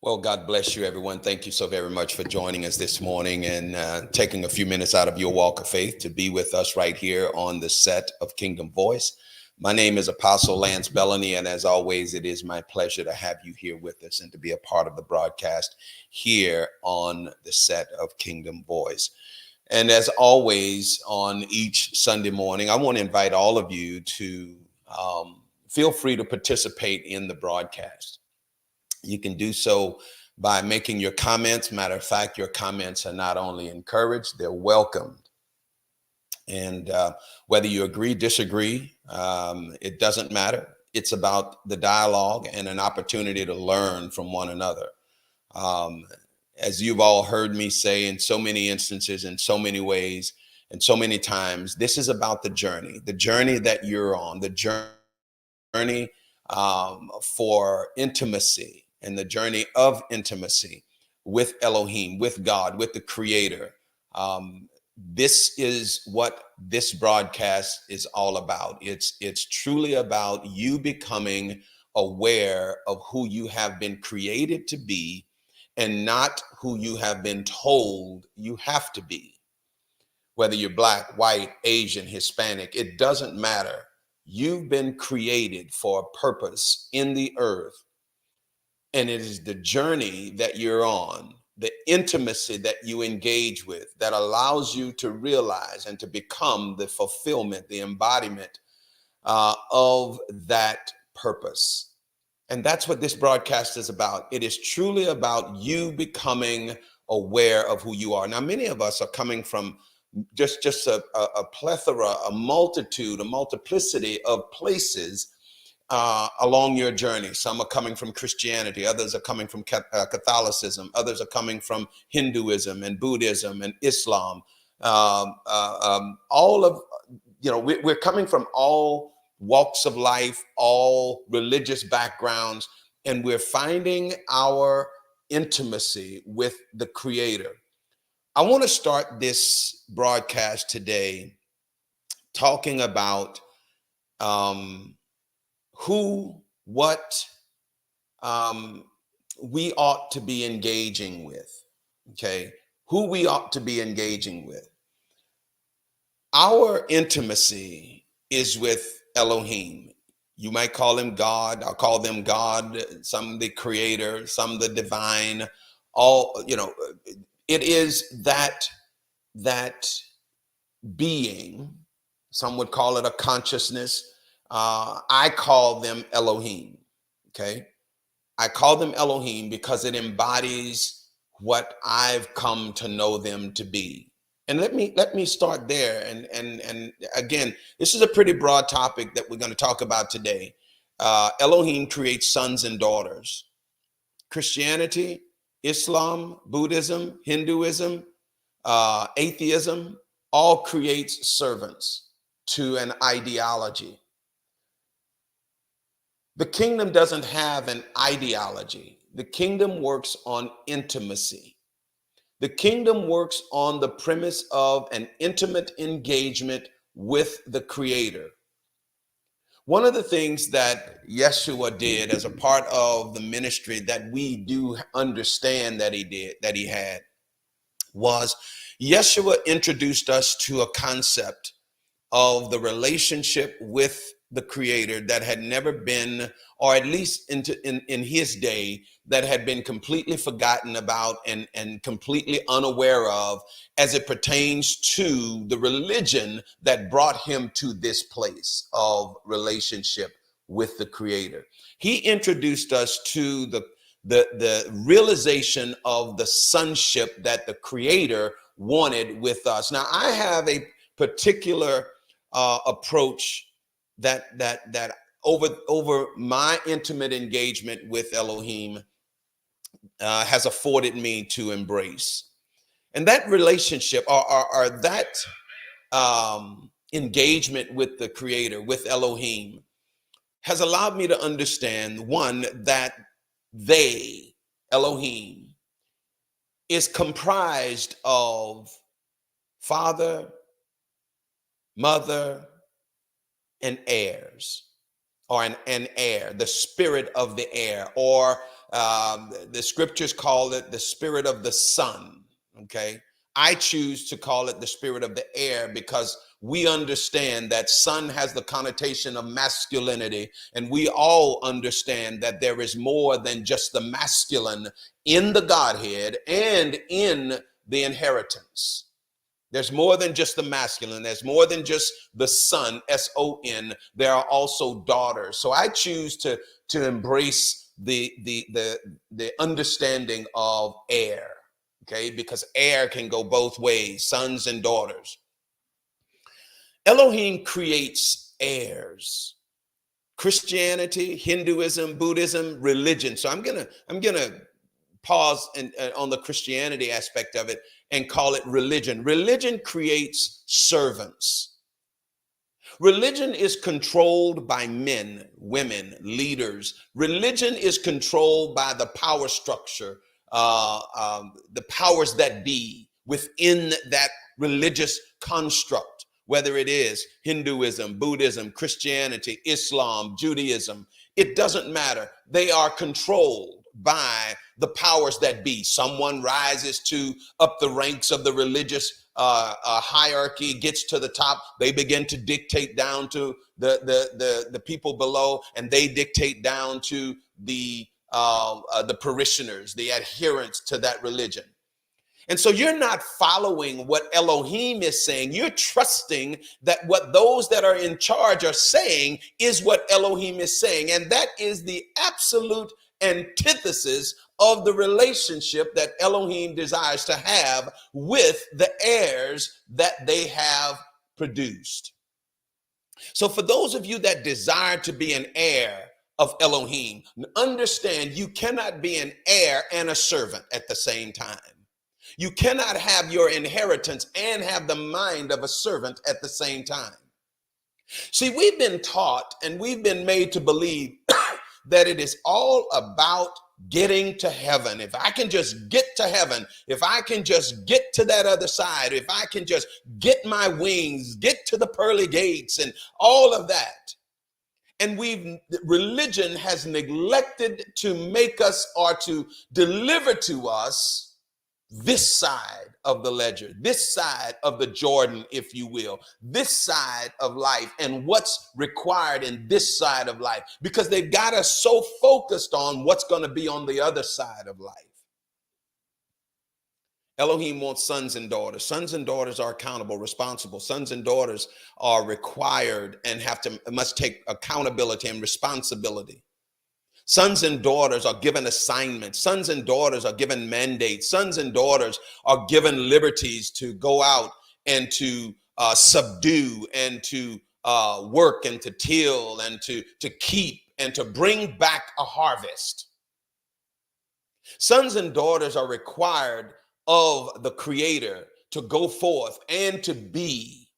Well, God bless you, everyone. Thank you so very much for joining us this morning and taking a few minutes out of your walk of faith to be with us right here on the set of Kingdom Voice. My name is Apostle Lance Bellany, and as always, it is my pleasure to have you here with us and to be a part of the broadcast here on the set of Kingdom Voice. And as always, on each Sunday morning, I want to invite all of you to feel free to participate in the broadcast. You can do so by making your comments. Matter of fact, your comments are not only encouraged, they're welcomed. And whether you agree, disagree, it doesn't matter. It's about the dialogue and an opportunity to learn from one another. As you've all heard me say in so many instances, in so many ways, and so many times, this is about the journey that you're on, the journey for intimacy and the journey of intimacy with Elohim, with God, with the Creator. This is what this broadcast is all about. It's truly about you becoming aware of who you have been created to be and not who you have been told you have to be. Whether you're Black, white, Asian, Hispanic, it doesn't matter. You've been created for a purpose in the earth. And it is the journey that you're on, the intimacy that you engage with, that allows you to realize and to become the fulfillment, the embodiment of that purpose. And that's what this broadcast is about. It is truly about you becoming aware of who you are. Now, many of us are coming from just a plethora, a multitude, a multiplicity of places along your journey. Some are coming from Christianity, others are coming from Catholicism, others are coming from Hinduism and Buddhism and Islam. All of, we're coming from all walks of life, all religious backgrounds, and we're finding our intimacy with the Creator. I want to start this broadcast today talking about what we ought to be engaging with, okay? Who we ought to be engaging with. Our intimacy is with Elohim. You might call him God. I'll call them God, some the Creator, some the divine. It is that being. Some would call it a consciousness. I call them Elohim, okay? I call them Elohim because it embodies what I've come to know them to be. And let me start there. And again, this is a pretty broad topic that we're going to talk about today. Elohim creates sons and daughters. Christianity, Islam, Buddhism, Hinduism, atheism, all creates servants to an ideology. The kingdom doesn't have an ideology. The kingdom works on intimacy. The kingdom works on the premise of an intimate engagement with the Creator. One of the things that Yeshua did as a part of the ministry that we do understand that he had, was Yeshua introduced us to a concept of the relationship with the Creator that had never been, or at least in his day, that had been completely forgotten about and completely unaware of as it pertains to the religion that brought him to this place of relationship with the Creator. He introduced us to the realization of the sonship that the Creator wanted with us. Now, I have a particular approach that over my intimate engagement with Elohim has afforded me to embrace. And that relationship or that engagement with the Creator, with Elohim, has allowed me to understand, one, that Elohim, is comprised of father, mother, and heirs, or an heir, the spirit of the heir, or The scriptures call it the spirit of the son. Okay. I choose to call it the spirit of the heir because we understand that son has the connotation of masculinity, and we all understand that there is more than just the masculine in the Godhead and in the inheritance. There's more than just the masculine. There's more than just the son, S-O-N. There are also daughters. So I choose to embrace the understanding of heir, okay? Because heir can go both ways, sons and daughters. Elohim creates heirs. Christianity, Hinduism, Buddhism, religion. So I'm gonna pause on the Christianity aspect of it and call it religion. Religion creates servants. Religion is controlled by men, women, leaders. Religion is controlled by the power structure, the powers that be within that religious construct, whether it is Hinduism, Buddhism, Christianity, Islam, Judaism. It doesn't matter. They are controlled by the powers that be. Someone rises to up the ranks of the religious hierarchy, gets to the top. They begin to dictate down to the people below, and they dictate down to the parishioners, the adherents to that religion. And so you're not following what Elohim is saying. You're trusting that what those that are in charge are saying is what Elohim is saying. And that is the absolute antithesis of the relationship that Elohim desires to have with the heirs that they have produced. So for those of you that desire to be an heir of Elohim, understand you cannot be an heir and a servant at the same time. You cannot have your inheritance and have the mind of a servant at the same time. See, we've been taught and we've been made to believe that it is all about getting to heaven. If I can just get to heaven, if I can just get to that other side, if I can just get my wings, get to the pearly gates and all of that. And religion has neglected to make us or to deliver to us this side of the ledger, this side of the Jordan, if you will, this side of life and what's required in this side of life, because they've got us so focused on what's going to be on the other side of life. Elohim wants sons and daughters. Sons and daughters are accountable, responsible. Sons and daughters are required and must take accountability and responsibility. Sons and daughters are given assignments. Sons and daughters are given mandates. Sons and daughters are given liberties to go out and to subdue and to work and to till and to keep and to bring back a harvest. Sons and daughters are required of the Creator to go forth and to be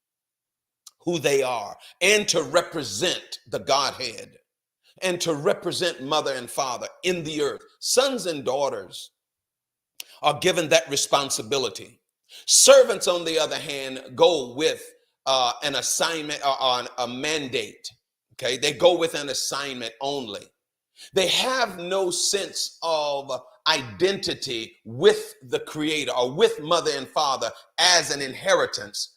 who they are and to represent the Godhead and to represent mother and father in the earth. Sons and daughters are given that responsibility. Servants, on the other hand, go with an assignment or a mandate. Okay, they go with an assignment only. They have no sense of identity with the Creator or with mother and father as an inheritance.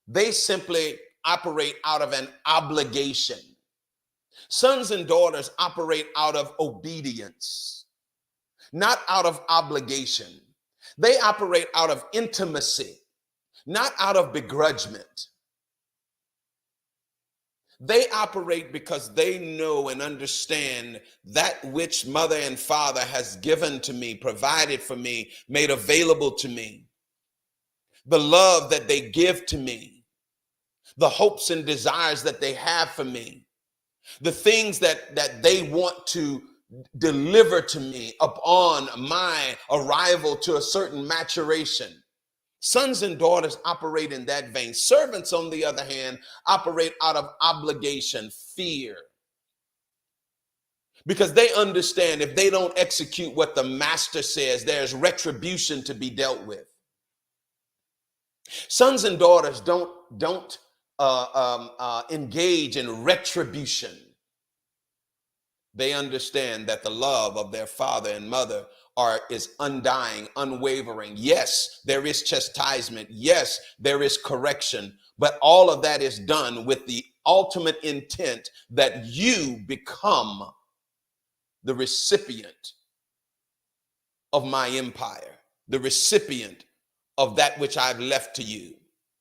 They simply operate out of an obligation. Sons and daughters operate out of obedience, not out of obligation. They operate out of intimacy, not out of begrudgment. They operate because they know and understand that which mother and father has given to me, provided for me, made available to me. The love that they give to me, the hopes and desires that they have for me. The things that they want to deliver to me upon my arrival to a certain maturation. Sons and daughters operate in that vein. Servants, on the other hand, operate out of obligation, fear. Because they understand if they don't execute what the master says, there's retribution to be dealt with. Sons and daughters don't engage in retribution. They understand that the love of their father and mother is undying, unwavering. Yes, there is chastisement. Yes, there is correction. But all of that is done with the ultimate intent that you become the recipient of my empire, the recipient of that which I've left to you,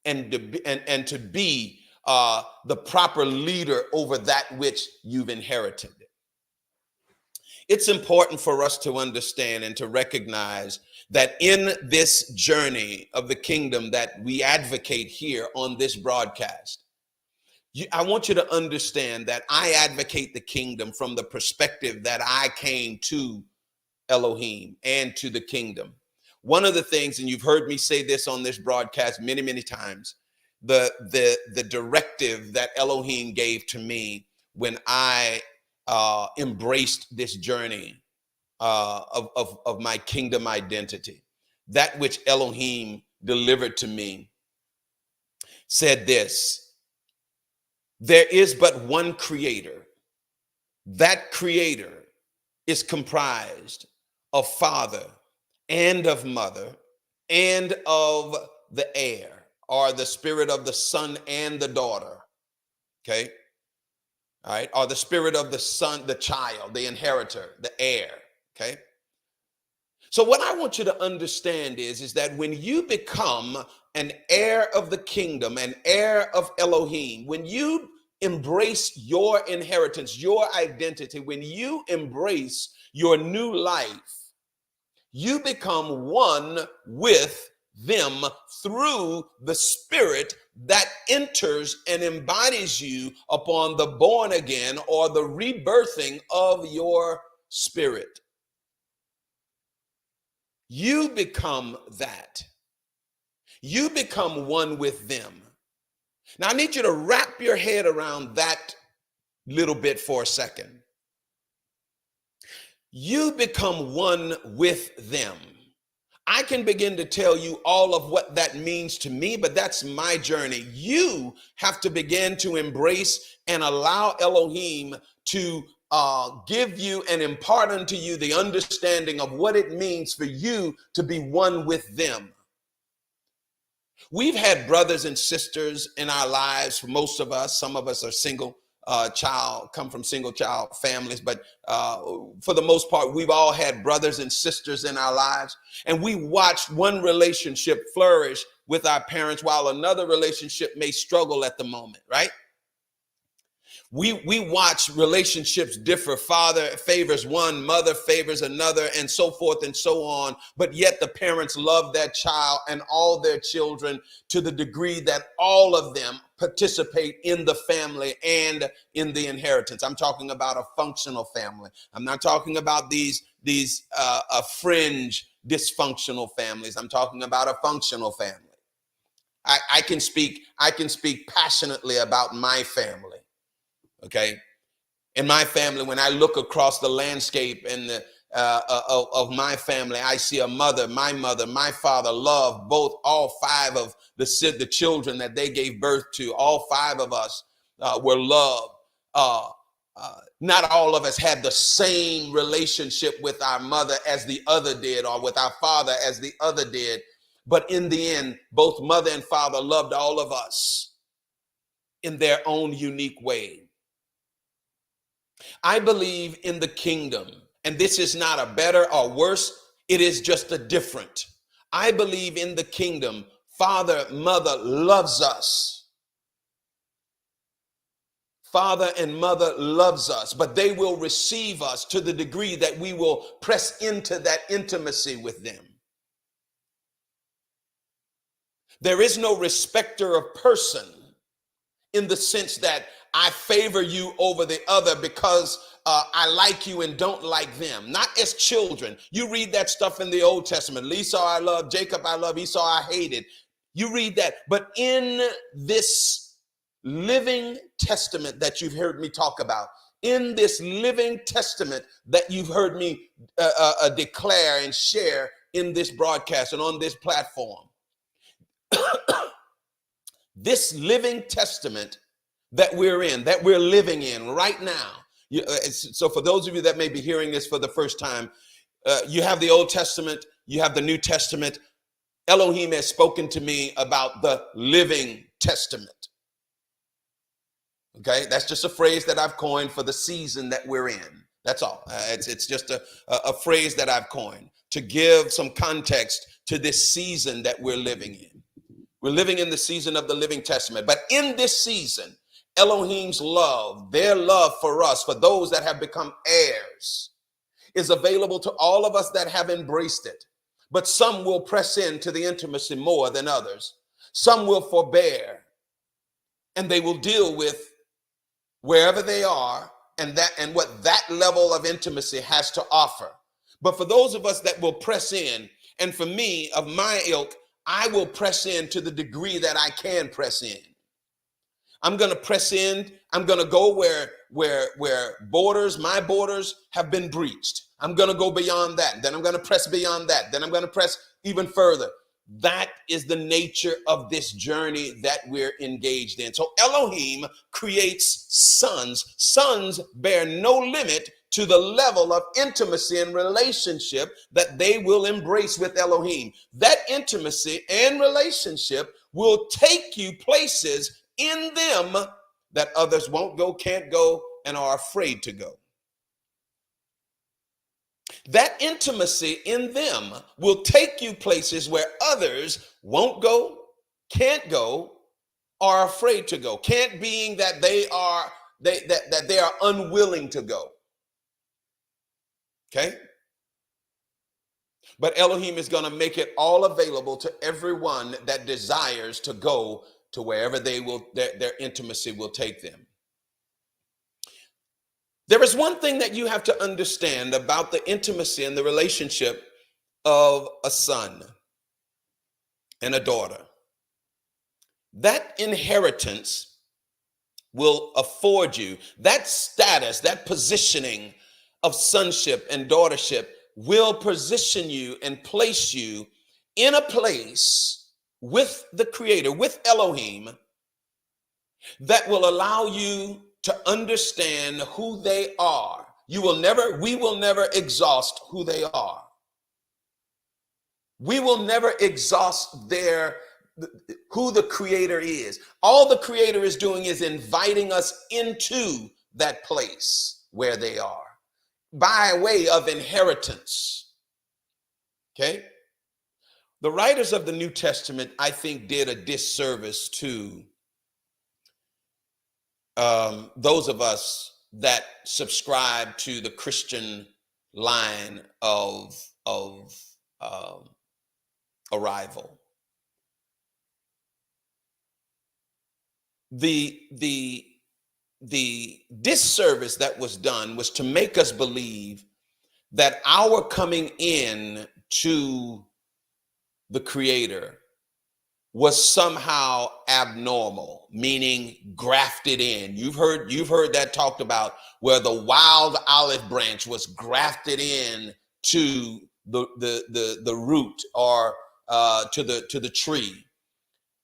and to be the proper leader over that which you've inherited. It's important for us to understand and to recognize that in this journey of the kingdom that we advocate here on this broadcast, I want you to understand that I advocate the kingdom from the perspective that I came to Elohim and to the kingdom. One of the things, and you've heard me say this on this broadcast many, many times, the directive that Elohim gave to me when I embraced this journey of my kingdom identity, that which Elohim delivered to me, said this: there is but one creator. That creator is comprised of father and of mother and of the heir, or the spirit of the son and the daughter. Okay. All right. Or the spirit of the son, the child, the inheritor, the heir. Okay. So what I want you to understand is that when you become an heir of the kingdom, an heir of Elohim, when you embrace your inheritance, your identity, when you embrace your new life, you become one with them through the spirit that enters and embodies you upon the born again or the rebirthing of your spirit. You become that. You become one with them. Now, I need you to wrap your head around that little bit for a second. You become one with them. I can begin to tell you all of what that means to me, but that's my journey. You have to begin to embrace and allow Elohim to give you and impart unto you the understanding of what it means for you to be one with them. We've had brothers and sisters in our lives, for most of us. Some of us are single come from single child families, but for the most part, we've all had brothers and sisters in our lives, and we watched one relationship flourish with our parents while another relationship may struggle at the moment, right? We watch relationships differ. Father favors one, mother favors another, and so forth and so on. But yet the parents love their child and all their children to the degree that all of them participate in the family and in the inheritance. I'm talking about a functional family. I'm not talking about these fringe dysfunctional families. I'm talking about a functional family. I can speak passionately about my family. Okay, in my family, when I look across the landscape and of my family, I see my father loved all five of the children that they gave birth to. All five of us were loved. Not all of us had the same relationship with our mother as the other did, or with our father as the other did. But in the end, both mother and father loved all of us in their own unique way. I believe in the kingdom, and this is not a better or worse, it is just a different. I believe in the kingdom. Father, mother loves us. Father and mother loves us, but they will receive us to the degree that we will press into that intimacy with them. There is no respecter of person in the sense that I favor you over the other because I like you and don't like them. Not as children. You read that stuff in the Old Testament. Esau I love, Jacob I love, Esau I hated. You read that. But in this living testament that you've heard me talk about, in this living testament that you've heard me declare and share in this broadcast and on this platform, this living testament that we're living in right now, So for those of you that may be hearing this for the first time, you have the Old Testament, you have the New Testament. Elohim has spoken to me about the Living Testament. Okay, that's just a phrase that I've coined for the season that we're in. That's all. It's just a phrase that I've coined to give some context to this season that we're living in. We're living in the season of the Living Testament. But in this season, Elohim's love, their love for us, for those that have become heirs, is available to all of us that have embraced it. But some will press into the intimacy more than others. Some will forbear, and they will deal with wherever they are and what that level of intimacy has to offer. But for those of us that will press in, and for me, of my ilk, I will press in to the degree that I can press in. I'm going to press in. I'm going to go where my borders have been breached. I'm going to go beyond that. Then I'm going to press beyond that. Then I'm going to press even further. That is the nature of this journey that we're engaged in. So Elohim creates sons. Sons bear no limit to the level of intimacy and relationship that they will embrace with Elohim. That intimacy and relationship will take you places in them that others won't go, can't go, and are afraid to go. That intimacy in them will take you places where others won't go, can't go, are afraid to go. Can't being that they are unwilling to go. Okay? But Elohim is going to make it all available to everyone that desires to go to wherever their intimacy will take them. There is one thing that you have to understand about the intimacy and the relationship of a son and a daughter. That inheritance will afford you, that status, that positioning of sonship and daughtership will position you and place you in a place with the Creator, with Elohim, that will allow you to understand who they are. We will never exhaust who they are. We will never exhaust who the Creator is. All the Creator is doing is inviting us into that place where they are by way of inheritance. Okay? The writers of the New Testament, I think, did a disservice to those of us that subscribe to the Christian line of arrival. The disservice that was done was to make us believe that our coming in to the Creator was somehow abnormal, meaning grafted in. You've heard that talked about, where the wild olive branch was grafted in to the root or to the tree.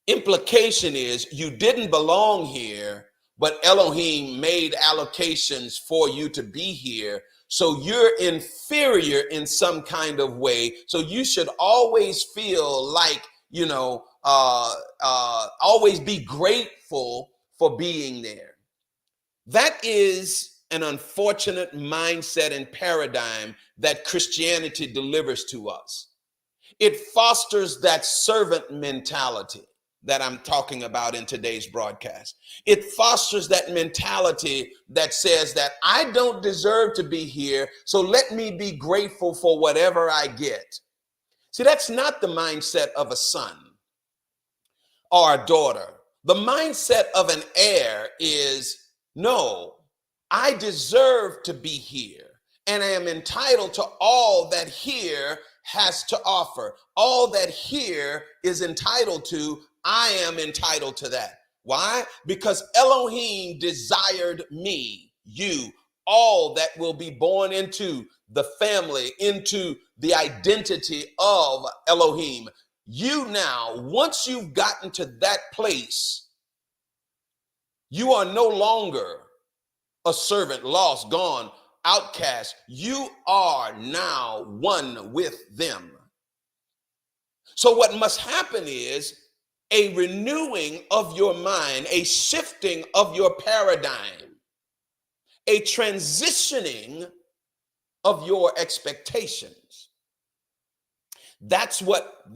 Implication is you didn't belong here, but Elohim made allocations for you to be here. So you're inferior in some kind of way. So you should always feel like, always be grateful for being there. That is an unfortunate mindset and paradigm that Christianity delivers to us. It fosters that servant mentality that I'm talking about in today's broadcast. It fosters that mentality that says that I don't deserve to be here, so let me be grateful for whatever I get. See, that's not the mindset of a son or a daughter. The mindset of an heir is, no, I deserve to be here, and I am entitled to all that here has to offer. All that here is entitled to, I am entitled to that. Why? Because Elohim desired me, you, all that will be born into the family, into the identity of Elohim. You now, once you've gotten to that place, you are no longer a servant, lost, gone, outcast. You are now one with them. So what must happen is a renewing of your mind, a shifting of your paradigm, a transitioning of your expectations. That's what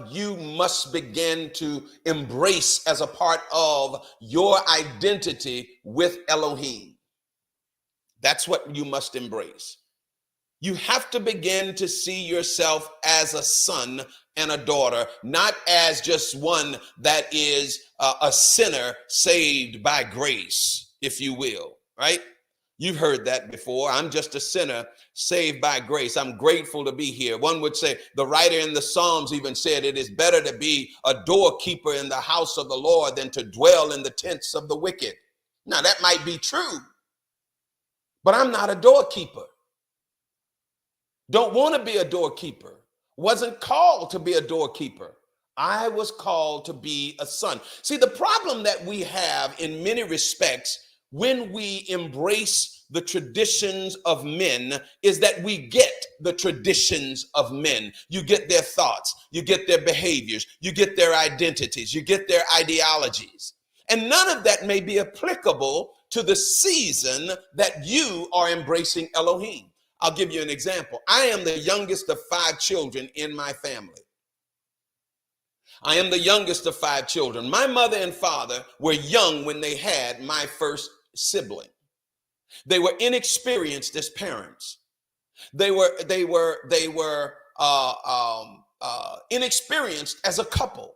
you must begin to embrace as a part of your identity with Elohim. That's what you must embrace. You have to begin to see yourself as a son and a daughter, not as just one that is a sinner saved by grace, if you will, right? You've heard that before. I'm just a sinner saved by grace. I'm grateful to be here. One would say, the writer in the Psalms even said, it is better to be a doorkeeper in the house of the Lord than to dwell in the tents of the wicked. Now, that might be true, but I'm not a doorkeeper. Don't want to be a doorkeeper. Wasn't called to be a doorkeeper. I was called to be a son. See, the problem that we have in many respects when we embrace the traditions of men is that we get the traditions of men. You get their thoughts, you get their behaviors, you get their identities, you get their ideologies. And none of that may be applicable to the season that you are embracing Elohim. I'll give you an example. I am the youngest of 5 children in my family. I am the youngest of 5 children. My mother and father were young when they had my first sibling. They were inexperienced as parents. They were inexperienced as a couple.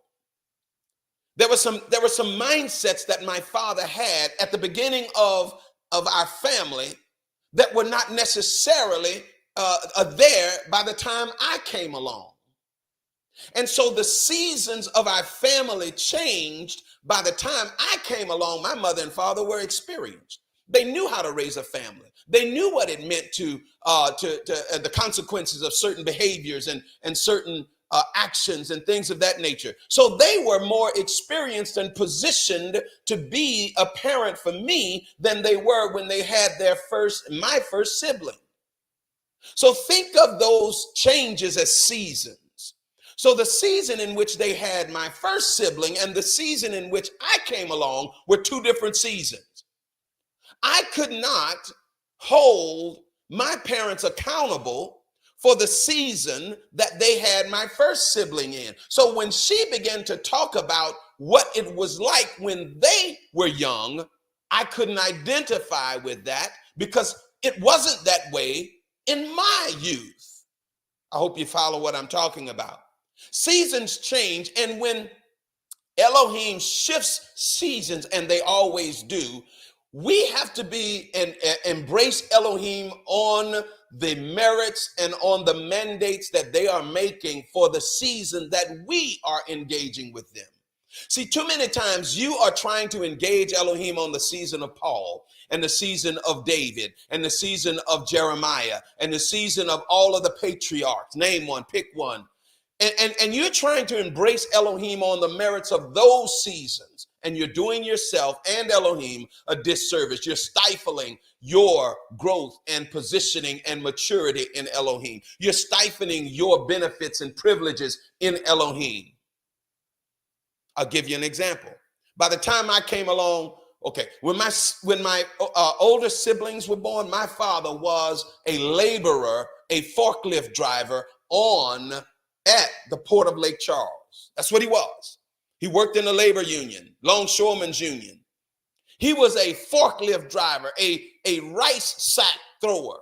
There were some mindsets that my father had at the beginning of our family that were not necessarily there by the time I came along. And so the seasons of our family changed by the time I came along. My mother and father were experienced. They knew how to raise a family. They knew what it meant to the consequences of certain behaviors and certain actions and things of that nature. So they were more experienced and positioned to be a parent for me than they were when they had my first sibling. So think of those changes as seasons. So the season in which they had my first sibling and the season in which I came along were 2 different seasons. I could not hold my parents accountable for the season that they had my first sibling in. So when she began to talk about what it was like when they were young, I couldn't identify with that because it wasn't that way in my youth. I hope you follow what I'm talking about. Seasons change, and when Elohim shifts seasons, and they always do, we have to be and embrace Elohim on the merits and on the mandates that they are making for the season that we are engaging with them. See, too many times you are trying to engage Elohim on the season of Paul and the season of David and the season of Jeremiah and the season of all of the patriarchs. Name one, pick one. And you're trying to embrace Elohim on the merits of those seasons, and you're doing yourself and Elohim a disservice. You're stifling your growth and positioning and maturity in Elohim. You're stifling your benefits and privileges in Elohim. I'll give you an example. By the time I came along, when my older siblings were born, my father was a laborer, a forklift driver at the Port of Lake Charles. That's what he was. He worked in the labor union, longshoremen's union. He was a forklift driver, a rice sack thrower.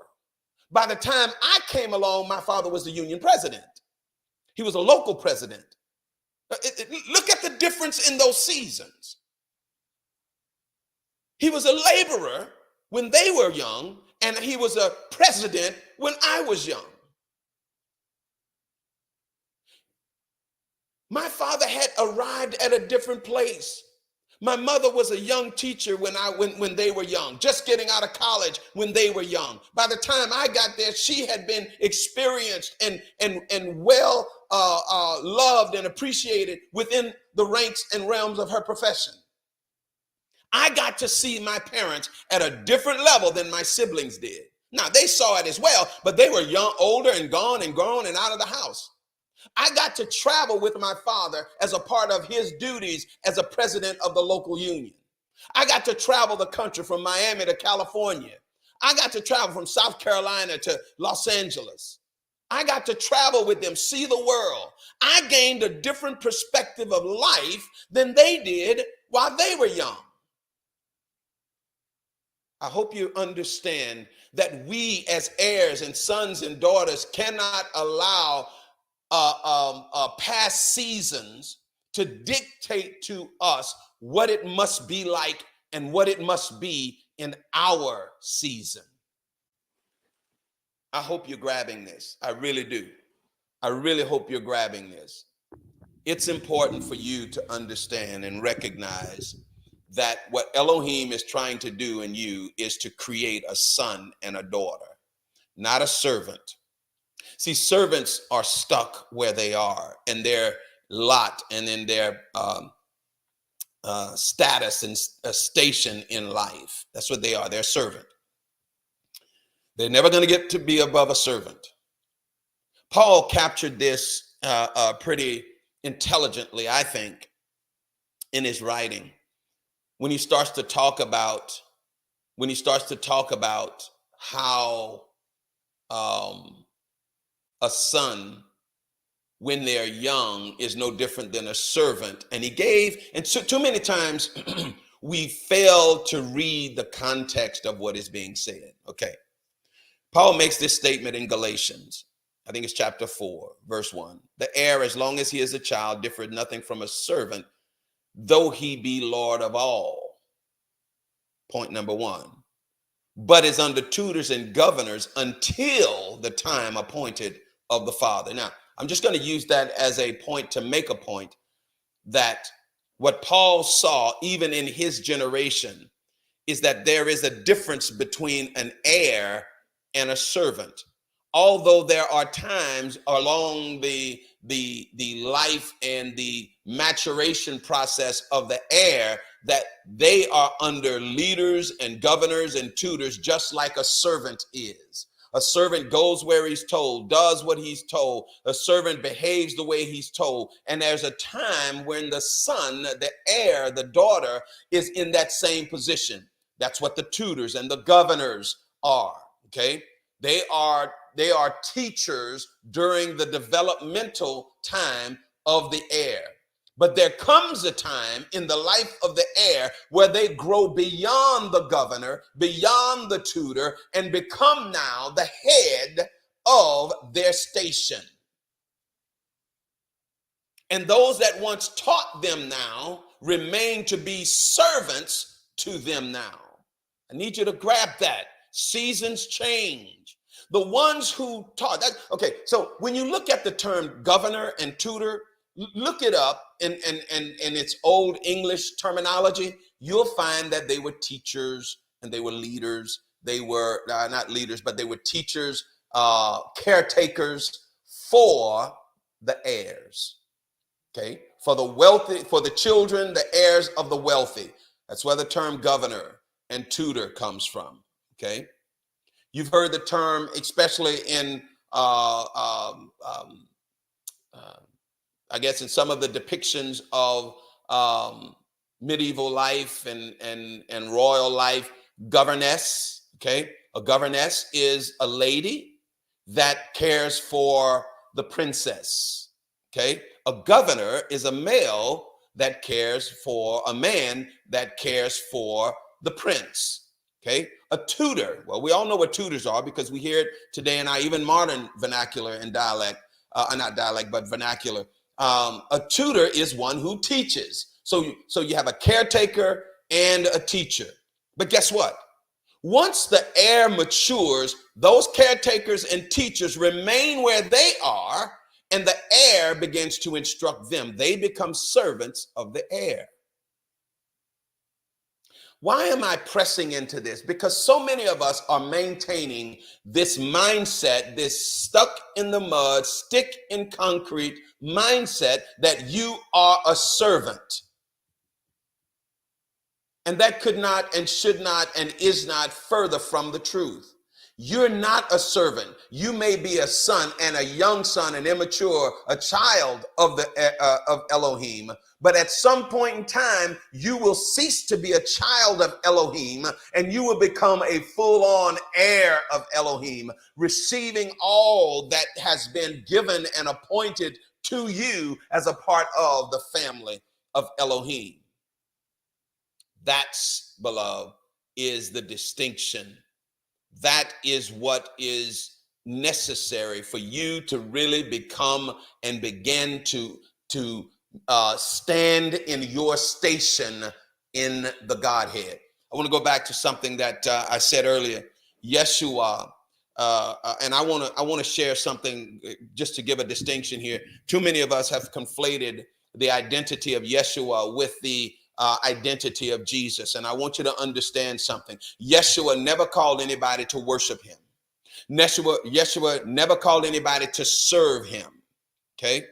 By the time I came along, my father was the union president. He was a local president. Look at the difference in those seasons. He was a laborer when they were young, and he was a president when I was young. My father had arrived at a different place. My mother was a young teacher when they were young, just getting out of college when they were young. By the time I got there, she had been experienced and well loved and appreciated within the ranks and realms of her profession. I got to see my parents at a different level than my siblings did. Now, they saw it as well, but they were young, older, and gone and grown and out of the house. I got to travel with my father as a part of his duties as a president of the local union. I got to travel the country from Miami to California. I got to travel from South Carolina to Los Angeles. I got to travel with them, see the world. I gained a different perspective of life than they did while they were young. I hope you understand that we as heirs and sons and daughters cannot allow past seasons to dictate to us what it must be like and what it must be in our season. I hope you're grabbing this. I really do. I really hope you're grabbing this. It's important for you to understand and recognize that what Elohim is trying to do in you is to create a son and a daughter, not a servant. See, servants are stuck where they are in their lot and in their status and station in life. That's what they are. They're a servant. They're never going to get to be above a servant. Paul captured this pretty intelligently, I think, in his writing when he starts to talk about how a son, when they're young, is no different than a servant. And he gave, and so too many times we fail to read the context of what is being said. Okay. Paul makes this statement in Galatians, I think it's chapter 4, verse 1. The heir, as long as he is a child, differeth nothing from a servant, though he be Lord of all. Point number 1. But is under tutors and governors until the time appointed of the Father. Now, I'm just going to use that as a point to make a point that what Paul saw, even in his generation, is that there is a difference between an heir and a servant. Although there are times along the life and the maturation process of the heir that they are under leaders and governors and tutors, just like a servant is. A servant goes where he's told, does what he's told. A servant behaves the way he's told. And there's a time when the son, the heir, the daughter is in that same position. That's what the tutors and the governors are. Okay, they are teachers during the developmental time of the heir. But there comes a time in the life of the heir where they grow beyond the governor, beyond the tutor, and become now the head of their station. And those that once taught them now remain to be servants to them now. I need you to grab that. Seasons change. The ones who taught that. Okay, so when you look at the term governor and tutor, look it up in its old English terminology. You'll find that they were teachers and they were leaders. They were not leaders, but they were teachers, caretakers for the heirs. Okay, for the wealthy, for the children, the heirs of the wealthy. That's where the term governor and tutor comes from. Okay, you've heard the term, especially in I guess in some of the depictions of medieval life and royal life, governess. Okay, a governess is a lady that cares for the princess. Okay, a governor is a male that cares for a man that cares for the prince. Okay, a tutor. Well, we all know what tutors are because we hear it today in our even modern vernacular and dialect, not dialect, but vernacular. A tutor is one who teaches. So you have a caretaker and a teacher. But guess what? Once the heir matures, those caretakers and teachers remain where they are, and the heir begins to instruct them. They become servants of the heir. Why am I pressing into this? Because so many of us are maintaining this mindset, this stuck in the mud, stick in concrete mindset that you are a servant. And that could not and should not and is not further from the truth. You're not a servant. You may be a son, and a young son, an immature, a child of of Elohim. But at some point in time, you will cease to be a child of Elohim, and you will become a full-on heir of Elohim, receiving all that has been given and appointed to you as a part of the family of Elohim. That's, beloved, is the distinction. That is what is necessary for you to really become and begin to stand in your station in the Godhead. I want to go back to something that I said earlier. Yeshua, and I want to share something just to give a distinction here. Too many of us have conflated the identity of Yeshua with the identity of Jesus. And I want you to understand something. Yeshua never called anybody to worship him. Yeshua never called anybody to serve him. Okay.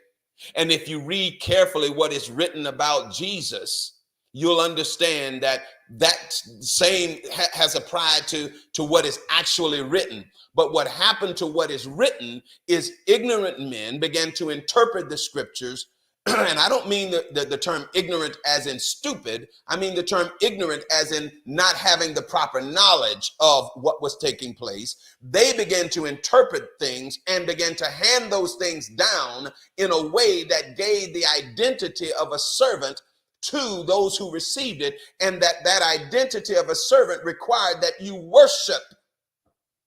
And if you read carefully what is written about Jesus, you'll understand that that same has applied to what is actually written. But what happened to what is written is ignorant men began to interpret the scriptures. And I don't mean the term ignorant as in stupid. I mean the term ignorant as in not having the proper knowledge of what was taking place. They began to interpret things and began to hand those things down in a way that gave the identity of a servant to those who received it, and that identity of a servant required that you worship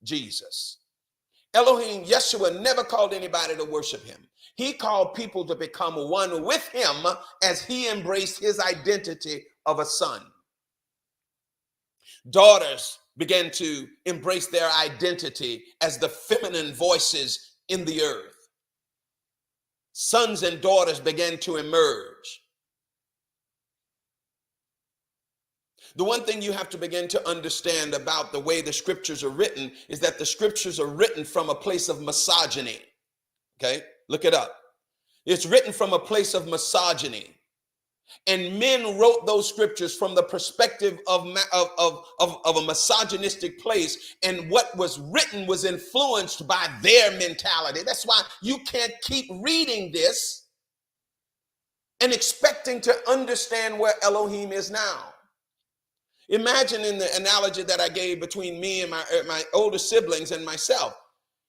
Jesus. Elohim, Yeshua never called anybody to worship him. He called people to become one with him as he embraced his identity of a son. Daughters began to embrace their identity as the feminine voices in the earth. Sons and daughters began to emerge. The one thing you have to begin to understand about the way the scriptures are written is that the scriptures are written from a place of misogyny. Okay, look it up. It's written from a place of misogyny. And men wrote those scriptures from the perspective of a misogynistic place. And what was written was influenced by their mentality. That's why you can't keep reading this and expecting to understand where Elohim is now. Imagine in the analogy that I gave between me and my older siblings and myself.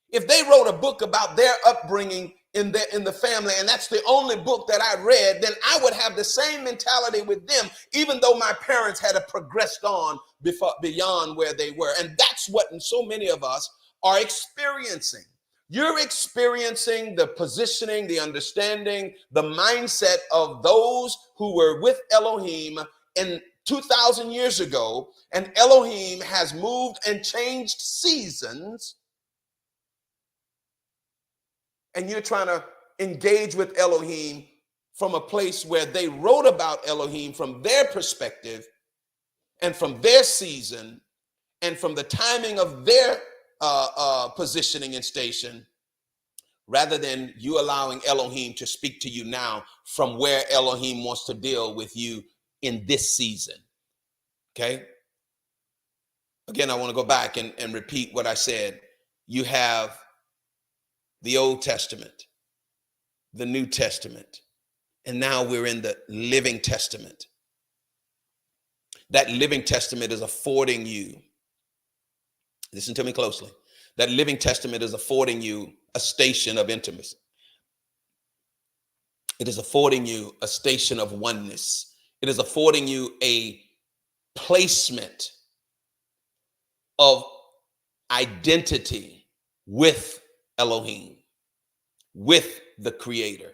If they wrote a book about their upbringing in the family, and that's the only book that I read, then I would have the same mentality with them, even though my parents had progressed on beyond where they were. And that's what so many of us are experiencing. You're experiencing the positioning, the understanding, the mindset of those who were with Elohim in 2,000 years ago, and Elohim has moved and changed seasons, and you're trying to engage with Elohim from a place where they wrote about Elohim from their perspective and from their season and from the timing of their positioning and station, rather than you allowing Elohim to speak to you now from where Elohim wants to deal with you in this season. Okay. Again, I want to go back and repeat what I said. You have the Old Testament, the New Testament, and now we're in the Living Testament. That Living Testament is affording you, listen to me closely, that Living Testament is affording you a station of intimacy. It is affording you a station of oneness. It is affording you a placement of identity with Elohim, with the Creator.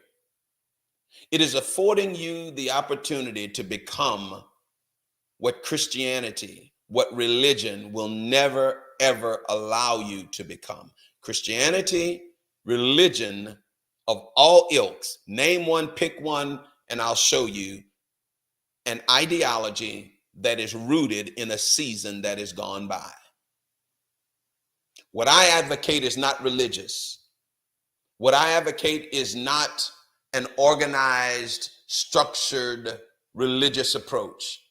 It is affording you the opportunity to become what Christianity, what religion will never, ever allow you to become. Christianity, religion of all ilks, name one, pick one, and I'll show you an ideology that is rooted in a season that is gone by. What I advocate is not religious. What I advocate is not an organized, structured, religious approach.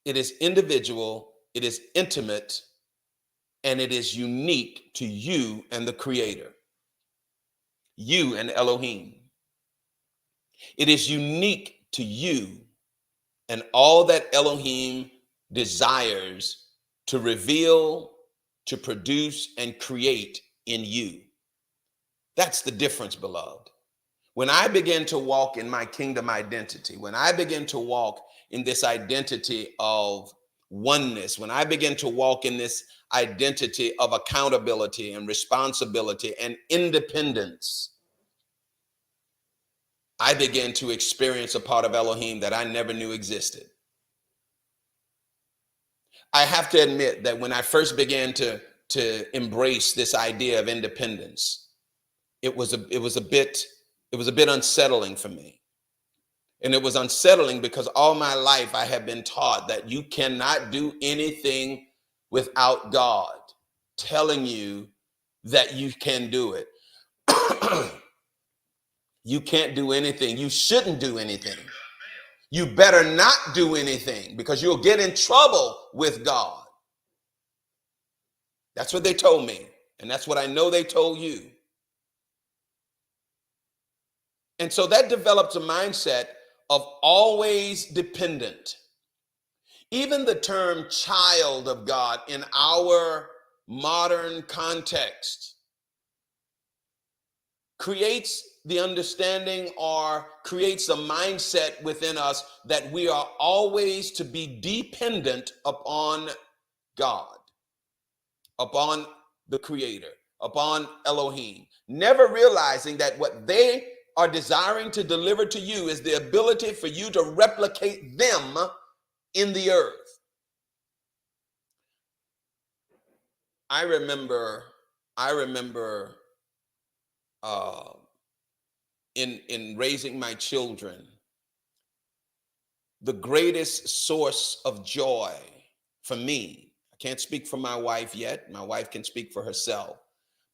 It is individual, it is intimate, and it is unique to you and the Creator, you and Elohim. It is unique to you and all that Elohim desires to reveal, to produce, and create in you. That's the difference, beloved. When I begin to walk in my kingdom identity, when I begin to walk in this identity of oneness, when I begin to walk in this identity of accountability and responsibility and independence, I begin to experience a part of Elohim that I never knew existed. I have to admit that when I first began to embrace this idea of independence, it was a bit unsettling for me. And it was unsettling because all my life I have been taught that you cannot do anything without God telling you that you can do it. You can't do anything. You shouldn't do anything. You better not do anything because you'll get in trouble with God. That's what they told me. And that's what I know they told you. And so that develops a mindset of always dependent. Even the term child of God in our modern context creates the understanding or creates a mindset within us that we are always to be dependent upon God, upon the Creator, upon Elohim, never realizing that what they are desiring to deliver to you is the ability for you to replicate them in the earth. I remember in raising my children, the greatest source of joy for me, I can't speak for my wife yet, my wife can speak for herself,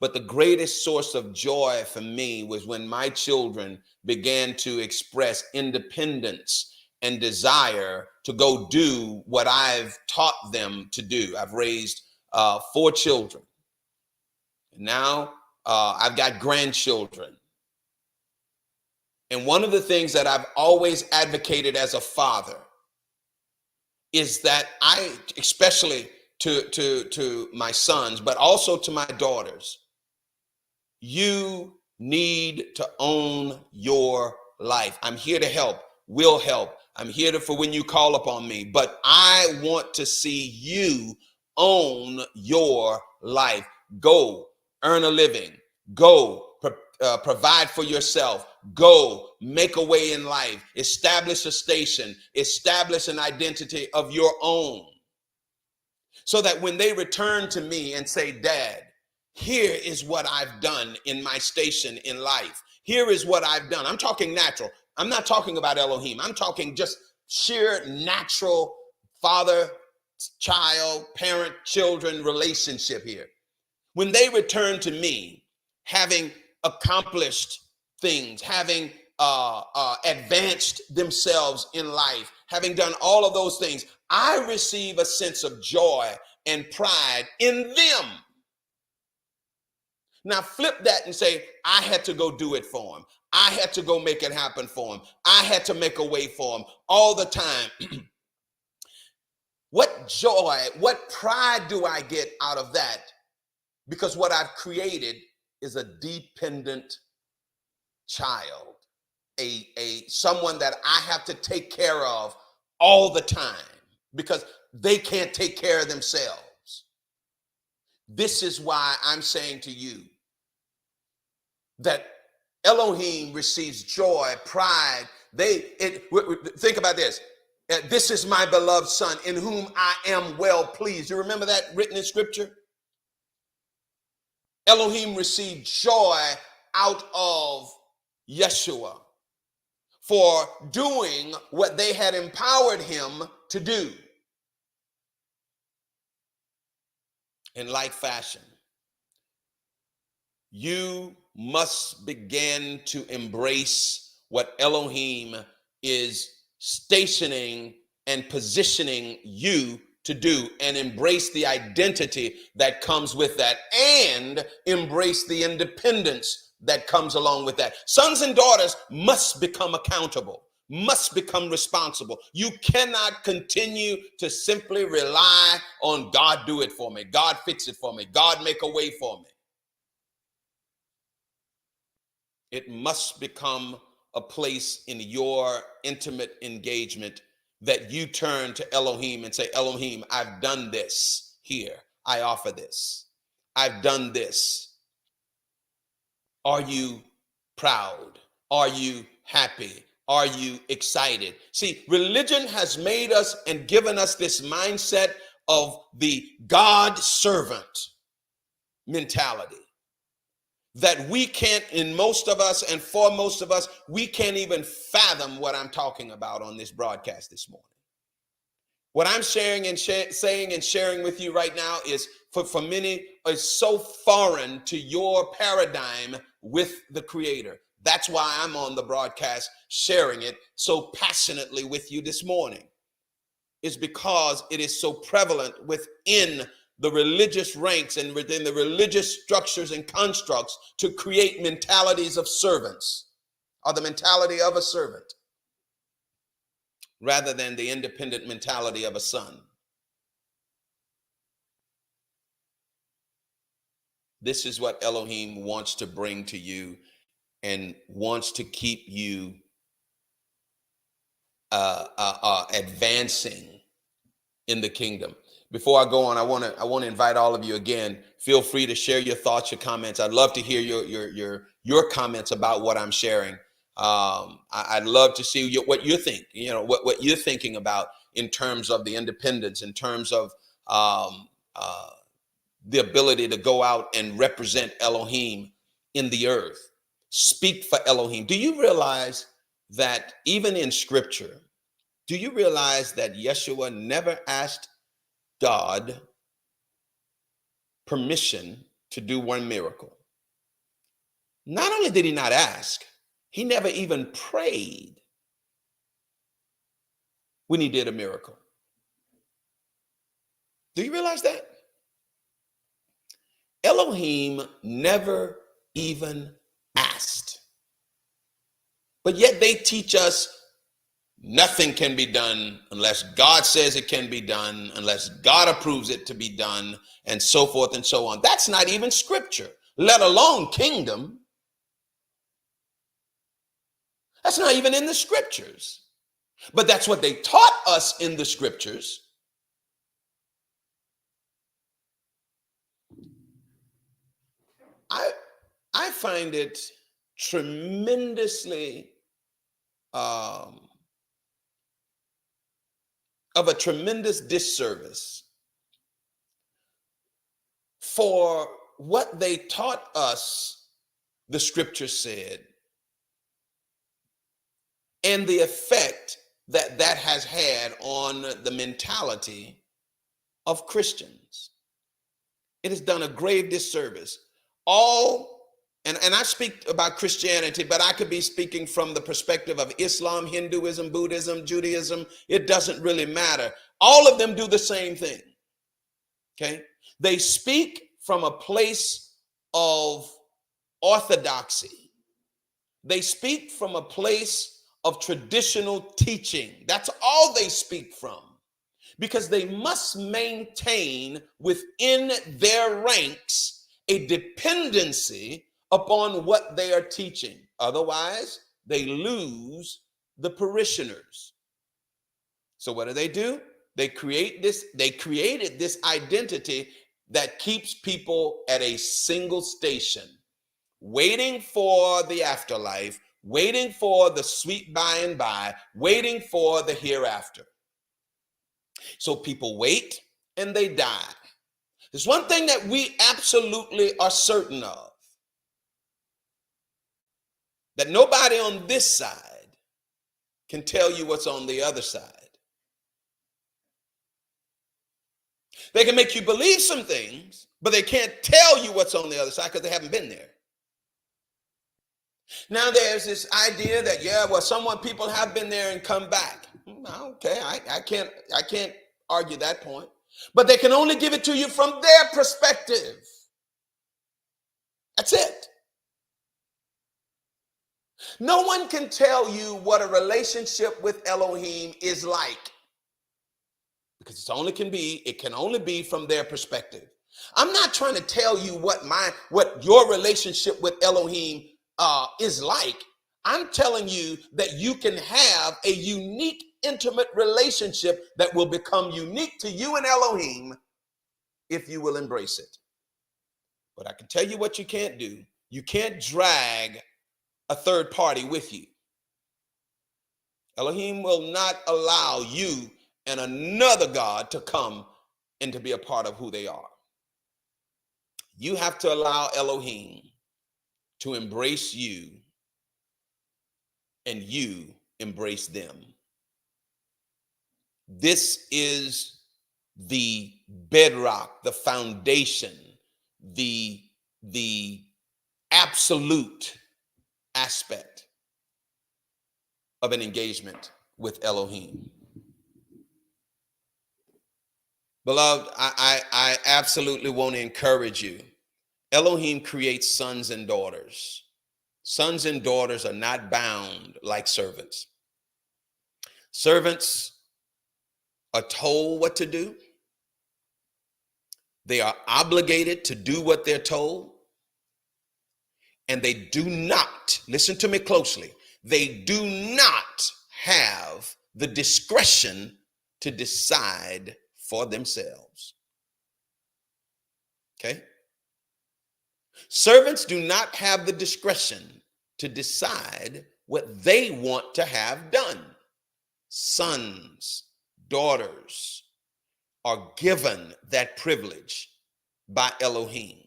but the greatest source of joy for me was when my children began to express independence and desire to go do what I've taught them to do. I've raised 4 children. Now I've got grandchildren. And one of the things that I've always advocated as a father is that I, especially to my sons, but also to my daughters, you need to own your life. I'm here to help, will help. I'm here for when you call upon me, but I want to see you own your life. Go earn a living. Go provide for yourself. Go make a way in life. Establish a station. Establish an identity of your own. So that when they return to me and say, Dad, here is what I've done in my station in life. Here is what I've done. I'm talking natural. I'm not talking about Elohim. I'm talking just sheer natural father, child, parent, children relationship here. When they return to me, having accomplished things, having advanced themselves in life, having done all of those things, I receive a sense of joy and pride in them. Now flip that and say, I had to go do it for him. I had to go make it happen for him. I had to make a way for him all the time. What joy, what pride do I get out of that? Because what I've created is a dependent child, someone that I have to take care of all the time because they can't take care of themselves. This is why I'm saying to you that Elohim receives joy, pride. Think about this. This is my beloved son in whom I am well pleased. You remember that written in scripture? Elohim received joy out of Yeshua for doing what they had empowered him to do. In like fashion, you must begin to embrace what Elohim is stationing and positioning you to do, and embrace the identity that comes with that, and embrace the independence that comes along with that. Sons and daughters must become accountable, must become responsible. You cannot continue to simply rely on God do it for me, God fix it for me, God make a way for me. It must become a place in your intimate engagement that you turn to Elohim and say, Elohim, I've done this here. I offer this. I've done this. Are you proud? Are you happy? Are you excited? See, religion has made us and given us this mindset of the God servant mentality that we can't, in most of us and for most of us, we can't even fathom what I'm talking about on this broadcast this morning. What I'm sharing and saying and sharing with you right now is, for many, is so foreign to your paradigm with the Creator. That's why I'm on the broadcast sharing it so passionately with you this morning. It's because it is so prevalent within the religious ranks and within the religious structures and constructs to create mentalities of servants, or the mentality of a servant, rather than the independent mentality of a son. This is what Elohim wants to bring to you and wants to keep you advancing in the kingdom. Before I go on, I want to invite all of you again. Feel free to share your thoughts, your comments. I'd love to hear your comments about what I'm sharing. I'd love to see what you think. You know, what you're thinking about in terms of the independence, in terms of the ability to go out and represent Elohim in the earth. Speak for Elohim. Do you realize that even in Scripture, do you realize that Yeshua never asked God permission to do one miracle? Not only did he not ask, he never even prayed when he did a miracle. Do you realize that? Elohim never even asked. But yet they teach us nothing can be done unless God says it can be done, unless God approves it to be done, and so forth and so on. That's not even Scripture, let alone kingdom. That's not even in the Scriptures. But that's what they taught us in the Scriptures. I find it tremendously of a tremendous disservice for what they taught us, the Scripture said, and the effect that that has had on the mentality of Christians. It has done a grave disservice. And I speak about Christianity, but I could be speaking from the perspective of Islam, Hinduism, Buddhism, Judaism. It doesn't really matter. All of them do the same thing. Okay? They speak from a place of orthodoxy. They speak from a place of traditional teaching. That's all they speak from, because they must maintain within their ranks a dependency upon what they are teaching. Otherwise, they lose the parishioners. So what do? They created this identity that keeps people at a single station, waiting for the afterlife, waiting for the sweet by and by, waiting for the hereafter. So people wait and they die. There's one thing that we absolutely are certain of, that nobody on this side can tell you what's on the other side. They can make you believe some things, but they can't tell you what's on the other side because they haven't been there. Now there's this idea that, people have been there and come back. Okay, I can't argue that point. But they can only give it to you from their perspective. That's it. No one can tell you what a relationship with Elohim is like, because it can only be from their perspective. I'm not trying to tell you what your relationship with Elohim is like. I'm telling you that you can have a unique, intimate relationship that will become unique to you and Elohim if you will embrace it. But I can tell you what you can't do. You can't drag a third party with you. Elohim will not allow you and another God to come and to be a part of who they are. You have to allow Elohim to embrace you, and you embrace them. This is the bedrock, the foundation, the absolute aspect of an engagement with Elohim. Beloved, I absolutely want to encourage you. Elohim creates sons and daughters. Sons and daughters are not bound like servants. Servants are told what to do. They are obligated to do what they're told. And they do not, listen to me closely, they do not have the discretion to decide for themselves. Okay? Servants do not have the discretion to decide what they want to have done. Sons, daughters are given that privilege by Elohim.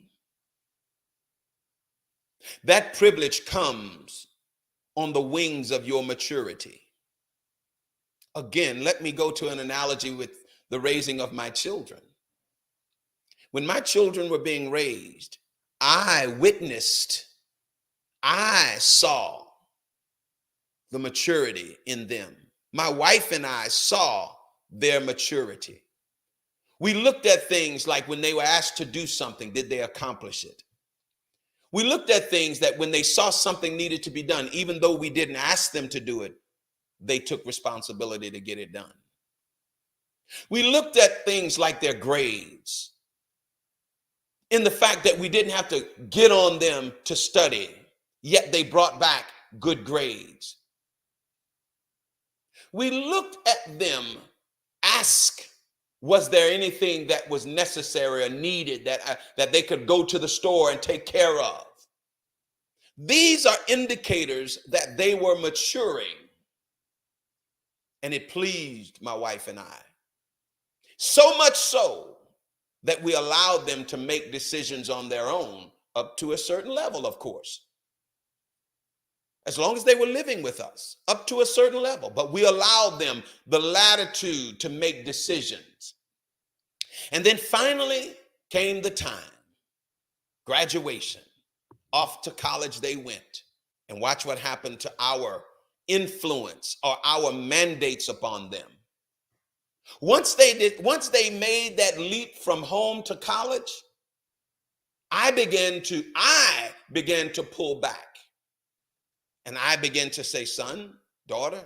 That privilege comes on the wings of your maturity. Again, let me go to an analogy with the raising of my children. When my children were being raised, I saw the maturity in them. My wife and I saw their maturity. We looked at things like when they were asked to do something, did they accomplish it? We looked at things that when they saw something needed to be done, even though we didn't ask them to do it, they took responsibility to get it done. We looked at things like their grades, in the fact that we didn't have to get on them to study, yet they brought back good grades. We looked at them, asked, was there anything that was necessary or needed that they could go to the store and take care of? These are indicators that they were maturing, and it pleased my wife and I. So much so that we allowed them to make decisions on their own up to a certain level, of course. As long as they were living with us, up to a certain level. But we allowed them the latitude to make decisions. And then finally came the time. Graduation. Off to college they went. And watch what happened to our influence or our mandates upon them. Once they made that leap from home to college, I began to pull back. And I began to say, son, daughter,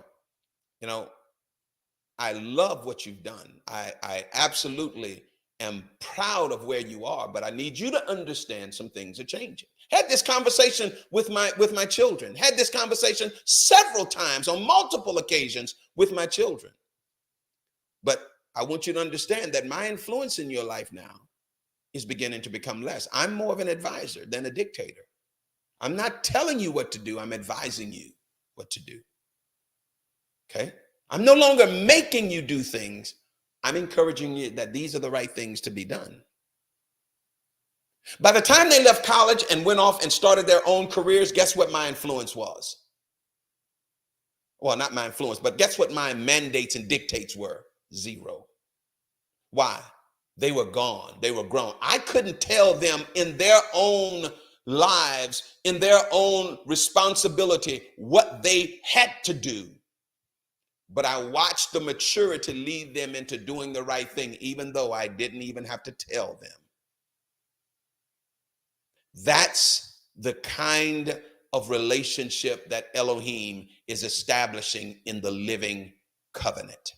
I love what you've done. I absolutely am proud of where you are, but I need you to understand some things are changing. Had this conversation with my children, had this conversation several times on multiple occasions with my children. But I want you to understand that my influence in your life now is beginning to become less. I'm more of an advisor than a dictator. I'm not telling you what to do. I'm advising you what to do. Okay? I'm no longer making you do things. I'm encouraging you that these are the right things to be done. By the time they left college and went off and started their own careers, guess what my influence was? Well, not my influence, but guess what my mandates and dictates were? Zero. Why? They were gone. They were grown. I couldn't tell them in their own lives, in their own responsibility, what they had to do. but I watched the maturity lead them into doing the right thing, even though I didn't even have to tell them. That's the kind of relationship that Elohim is establishing in the living covenant,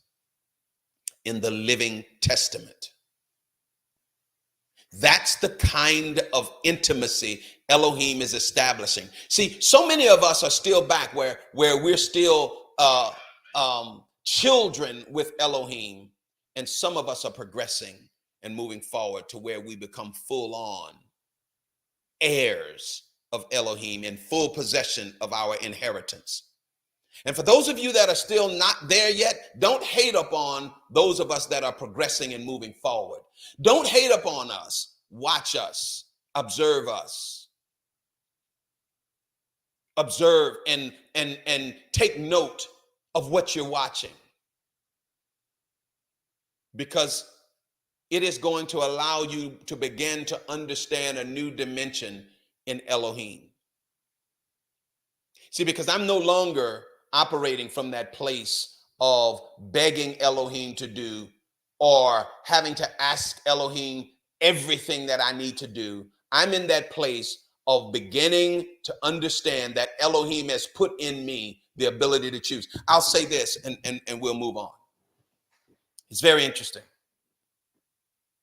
in the living testament. That's the kind of intimacy Elohim is establishing. See, so many of us are still back where we're still children with Elohim, and some of us are progressing and moving forward to where we become full on heirs of Elohim in full possession of our inheritance. And for those of you that are still not there yet, don't hate upon those of us that are progressing and moving forward. Don't hate upon us. Watch us, observe us, observe and take note of what you're watching, because it is going to allow you to begin to understand a new dimension in Elohim. See, because I'm no longer operating from that place of begging Elohim to do or having to ask Elohim everything that I need to do. I'm in that place of beginning to understand that Elohim has put in me the ability to choose. I'll say this and we'll move on. It's very interesting.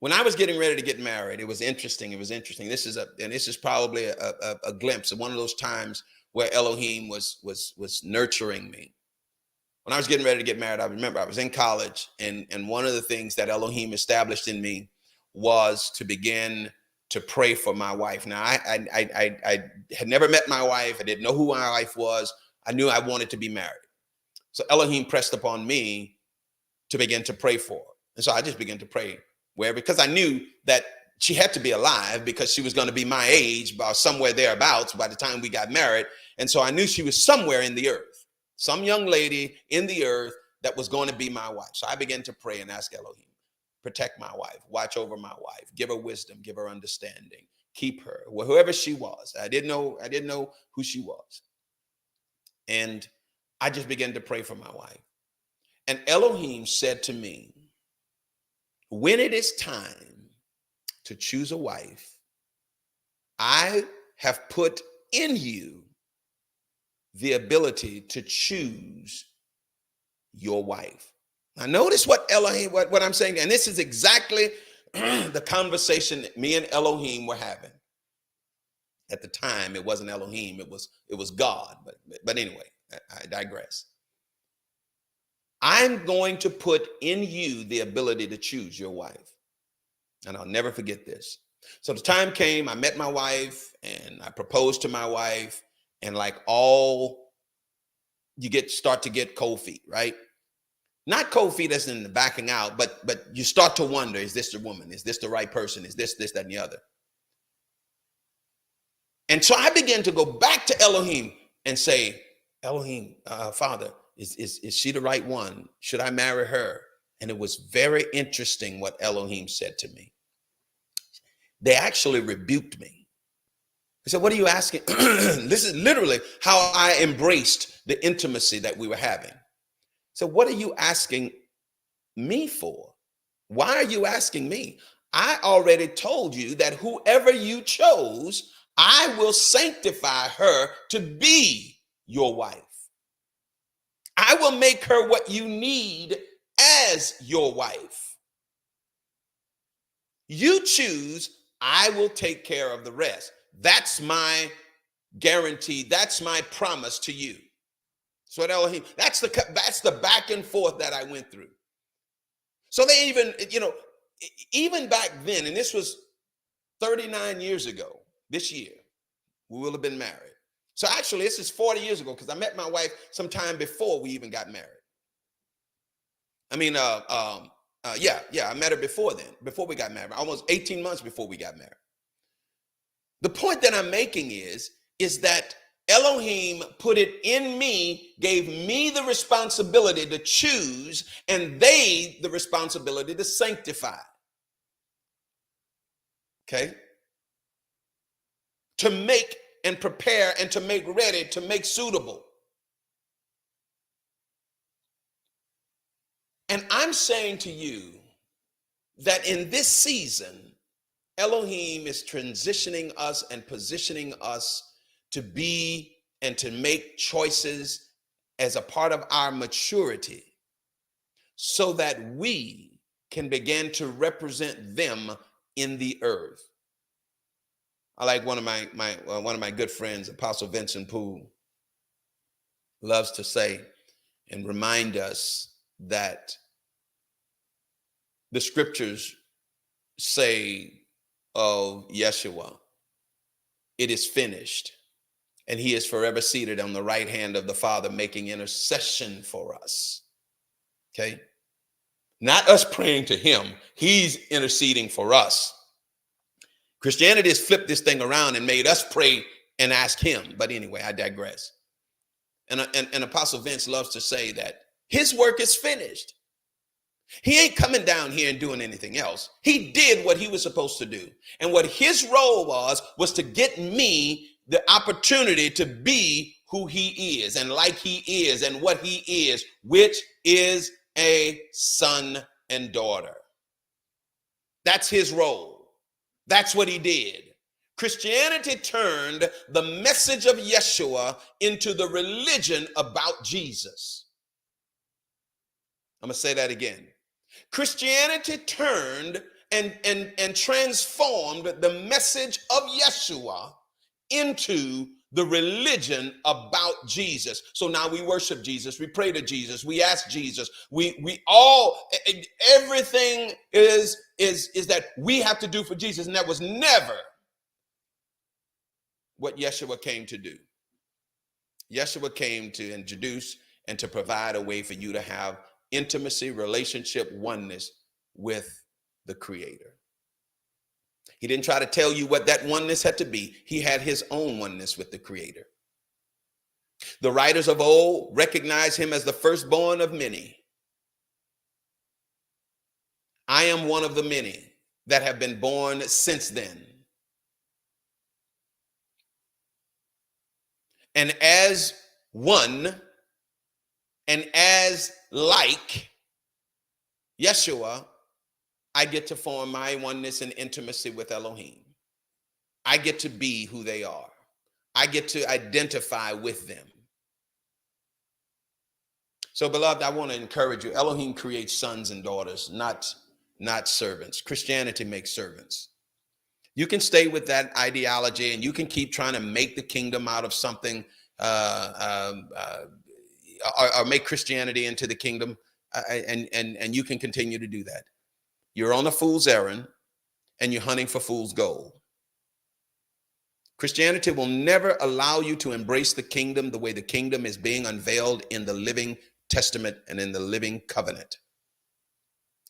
When I was getting ready to get married, it was interesting. This is probably a glimpse of one of those times where Elohim was nurturing me. When I was getting ready to get married, I remember I was in college, and one of the things that Elohim established in me was to begin to pray for my wife. Now, I had never met my wife. I didn't know who my wife was. I knew I wanted to be married. So Elohim pressed upon me to begin to pray for her. And so I just began to pray because I knew that she had to be alive, because she was going to be my age, about somewhere thereabouts by the time we got married. And so I knew she was somewhere in the earth, some young lady in the earth that was going to be my wife. So I began to pray and ask Elohim, protect my wife, watch over my wife, give her wisdom, give her understanding, keep her, whoever she was. I didn't know who she was. And I just began to pray for my wife. And Elohim said to me, when it is time to choose a wife, I have put in you the ability to choose your wife. Now notice what Elohim, what I'm saying, and this is exactly the conversation that me and Elohim were having. At the time, it wasn't Elohim, it was God. But anyway, I digress. I'm going to put in you the ability to choose your wife. And I'll never forget this. So the time came, I met my wife and I proposed to my wife, and like all, start to get cold feet, right? Not cold feet as in the backing out, but you start to wonder, is this the woman? Is this the right person? Is this, that, and the other? And so I began to go back to Elohim and say, Elohim, Father, is she the right one? Should I marry her? And it was very interesting what Elohim said to me. They actually rebuked me. They said, what are you asking? This is literally how I embraced the intimacy that we were having. So what are you asking me for? Why are you asking me? I already told you that whoever you chose, I will sanctify her to be your wife. I will make her what you need as your wife. You choose, I will take care of the rest. That's my guarantee. That's my promise to you. So Elohim, that's the back and forth that I went through. So they even back then, and this was 39 years ago, this year, we will have been married. So actually, this is 40 years ago, because I met my wife sometime before we even got married. I mean, I met her before then, before we got married, almost 18 months before we got married. The point that I'm making is that Elohim put it in me, gave me the responsibility to choose, and they the responsibility to sanctify. Okay? To make and prepare and to make ready, to make suitable. And I'm saying to you that in this season, Elohim is transitioning us and positioning us to be and to make choices as a part of our maturity so that we can begin to represent them in the earth. I like one of my good friends, Apostle Vincent Poole, loves to say and remind us that the scriptures say of Yeshua, it is finished, and he is forever seated on the right hand of the Father, making intercession for us. Okay? Not us praying to him, he's interceding for us. Christianity has flipped this thing around and made us pray and ask him. But anyway, I digress. And Apostle Vince loves to say that his work is finished. He ain't coming down here and doing anything else. He did what he was supposed to do. And what his role was to get me the opportunity to be who he is and like he is and what he is, which is a son and daughter. That's his role. That's what he did. Christianity turned the message of Yeshua into the religion about Jesus. I'm going to say that again. Christianity turned and transformed the message of Yeshua into the religion about Jesus. So now we worship Jesus, we pray to Jesus, we ask Jesus, we all, everything is that we have to do for Jesus, and that was never what Yeshua came to do. Yeshua came to introduce and to provide a way for you to have intimacy, relationship, oneness with the Creator. He didn't try to tell you what that oneness had to be. He had his own oneness with the Creator. The writers of old recognized him as the firstborn of many. I am one of the many that have been born since then. And as one and as like Yeshua, I get to form my oneness and intimacy with Elohim. I get to be who they are. I get to identify with them. So, beloved, I want to encourage you. Elohim creates sons and daughters, not servants. Christianity makes servants. You can stay with that ideology and you can keep trying to make the kingdom out of something or make Christianity into the kingdom, and you can continue to do that. You're on a fool's errand and you're hunting for fool's gold. Christianity will never allow you to embrace the kingdom the way the kingdom is being unveiled in the living testament and in the living covenant.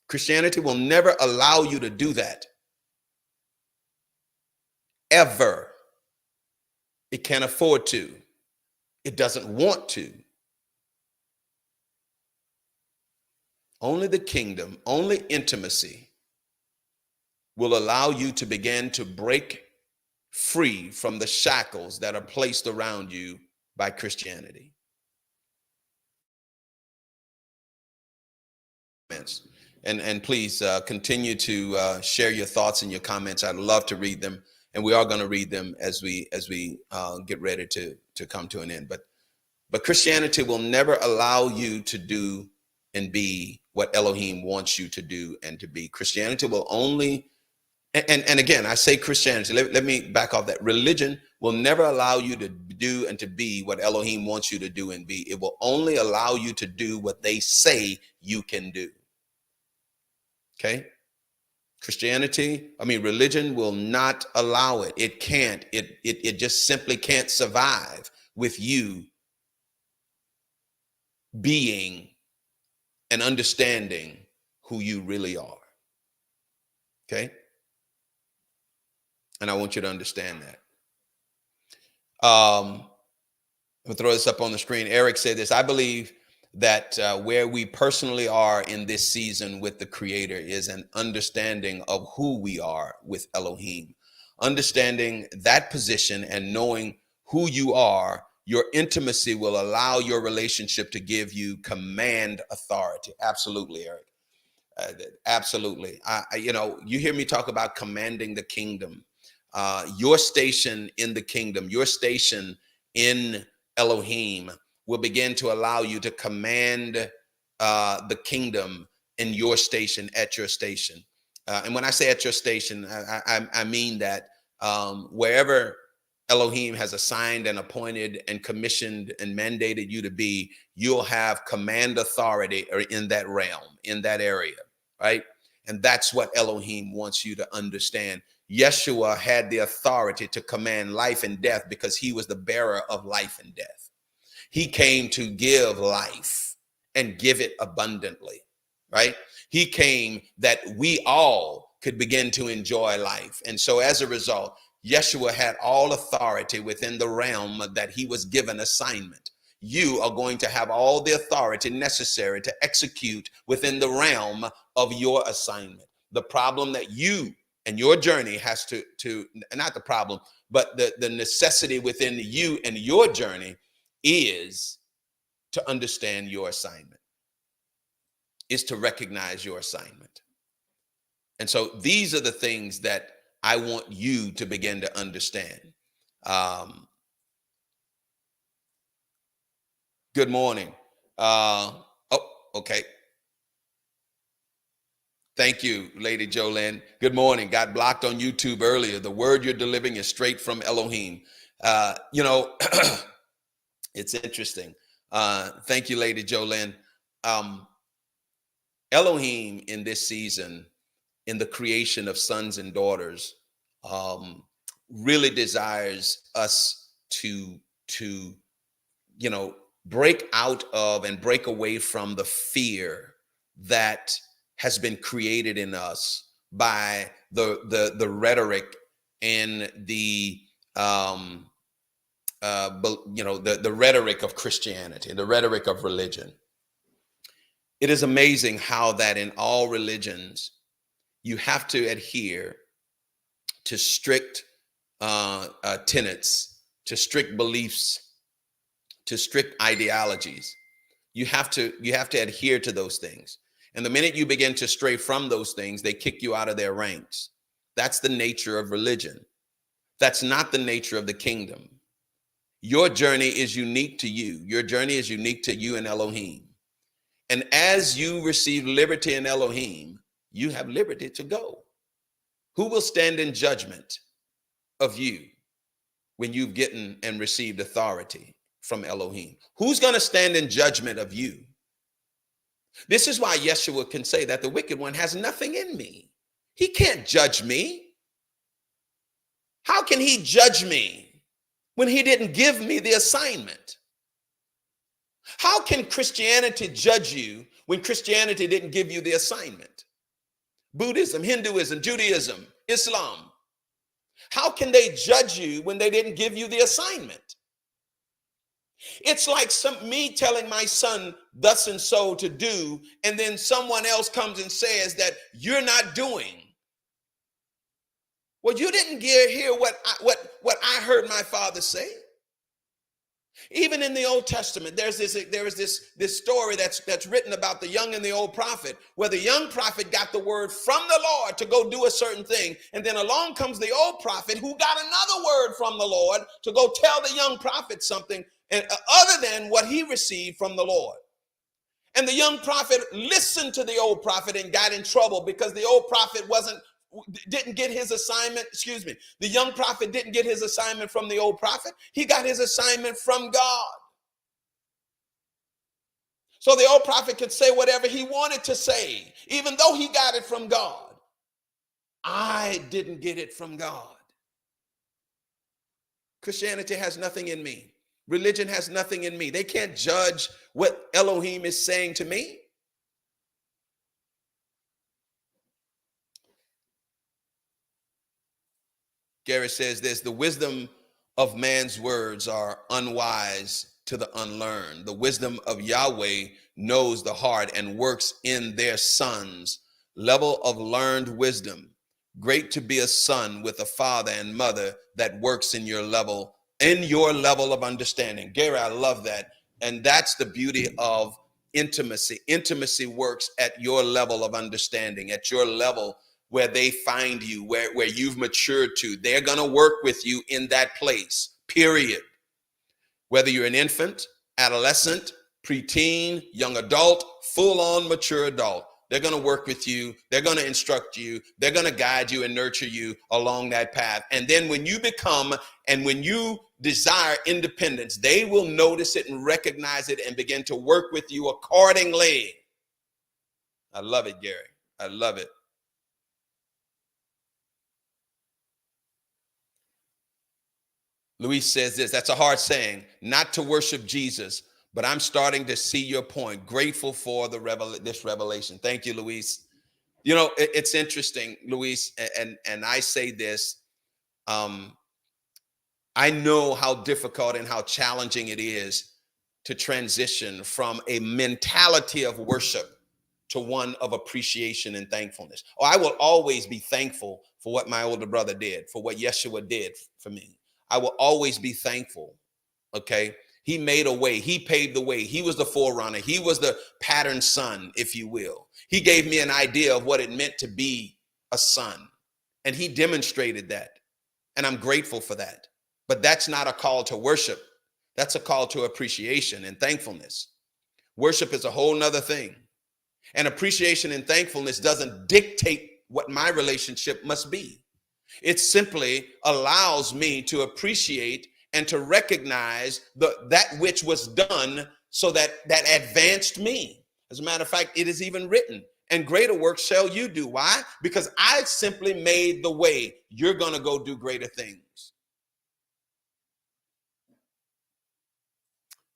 Christianity will never allow you to do that. Ever. It can't afford to. It doesn't want to. Only the kingdom, only intimacy will allow you to begin to break free from the shackles that are placed around you by Christianity. And please continue to share your thoughts and your comments. I'd love to read them, and we are going to read them as we get ready to come to an end. But Christianity will never allow you to do and be what Elohim wants you to do and to be. Christianity will only, and again, I say Christianity, let me back off that. Religion will never allow you to do and to be what Elohim wants you to do and be. It will only allow you to do what they say you can do. Okay? Religion will not allow it. It can't. It just simply can't survive with you being and understanding who you really are. Okay? And I want you to understand that. I'm going to throw this up on the screen. Eric said this: I believe that where we personally are in this season with the Creator is an understanding of who we are with Elohim. Understanding that position and knowing who you are your intimacy will allow your relationship to give you command authority. Absolutely, Eric. Absolutely. You hear me talk about commanding the kingdom. Your station in the kingdom, your station in Elohim will begin to allow you to command the kingdom in your station, at your station. And when I say at your station, I mean that wherever Elohim has assigned and appointed and commissioned and mandated you to be, you'll have command authority or in that realm, in that area, right? And that's what Elohim wants you to understand. Yeshua had the authority to command life and death because he was the bearer of life and death. He came to give life and give it abundantly, right? He came that we all could begin to enjoy life. And so as a result, Yeshua had all authority within the realm that he was given assignment. You are going to have all the authority necessary to execute within the realm of your assignment. The problem that you and your journey has to not the problem, but the necessity within you and your journey is to understand your assignment, is to recognize your assignment. And so these are the things that I want you to begin to understand. Good morning. Okay. Thank you, Lady Jolene. Good morning. Got blocked on YouTube earlier. The word you're delivering is straight from Elohim. It's interesting. Thank you, Lady Jolene. Elohim in this season, in the creation of sons and daughters, really desires us to break out of and break away from the fear that has been created in us by the rhetoric and the rhetoric of Christianity, the rhetoric of religion. It is amazing how that in all religions, you have to adhere to strict tenets, to strict beliefs, to strict ideologies. You have to adhere to those things. And the minute you begin to stray from those things, they kick you out of their ranks. That's the nature of religion. That's not the nature of the kingdom. Your journey is unique to you. Your journey is unique to you and Elohim. And as you receive liberty in Elohim, you have liberty to go. Who will stand in judgment of you when you've gotten and received authority from Elohim? Who's going to stand in judgment of you? This is why Yeshua can say that the wicked one has nothing in me. He can't judge me. How can he judge me when he didn't give me the assignment? How can Christianity judge you when Christianity didn't give you the assignment? Buddhism, Hinduism, Judaism, Islam. How can they judge you when they didn't give you the assignment? It's like me telling my son thus and so to do, and then someone else comes and says that you're not doing. Well, you didn't hear what I heard my father say. Even in the Old Testament, there is this story that's written about the young and the old prophet, where the young prophet got the word from the Lord to go do a certain thing, and then along comes the old prophet who got another word from the Lord to go tell the young prophet something other than what he received from the Lord. And the young prophet listened to the old prophet and got in trouble because the old prophet didn't get his assignment. The young prophet didn't get his assignment from the old prophet. He got his assignment from God. So the old prophet could say whatever he wanted to say, even though he got it from God. I didn't get it from God. Christianity has nothing in me. Religion has nothing in me. They can't judge what Elohim is saying to me. Gary says this: the wisdom of man's words are unwise to the unlearned. The wisdom of Yahweh knows the heart and works in their sons. Level of learned wisdom. Great to be a son with a father and mother that works in your level in your level of understanding. Gary, I love that. And that's the beauty of intimacy. Intimacy works at your level of understanding, at your level where they find you, where you've matured to. They're going to work with you in that place, period. Whether you're an infant, adolescent, preteen, young adult, full-on mature adult, they're going to work with you. They're going to instruct you. They're going to guide you and nurture you along that path. And then when you become and when you desire independence, they will notice it and recognize it and begin to work with you accordingly. I love it, Gary. I love it. Luis says this, that's a hard saying, not to worship Jesus, but I'm starting to see your point. Grateful for this revelation. Thank you, Luis. You know, it's interesting, Luis, and I say this, I know how difficult and how challenging it is to transition from a mentality of worship to one of appreciation and thankfulness. Oh, I will always be thankful for what my older brother did, for what Yeshua did for me. I will always be thankful, okay? He made a way. He paved the way. He was the forerunner. He was the pattern son, if you will. He gave me an idea of what it meant to be a son, and he demonstrated that, and I'm grateful for that. But that's not a call to worship. That's a call to appreciation and thankfulness. Worship is a whole nother thing. And appreciation and thankfulness doesn't dictate what my relationship must be. It simply allows me to appreciate and to recognize that which was done so that advanced me. As a matter of fact, it is even written, and greater work shall you do. Why? Because I simply made the way. You're going to go do greater things.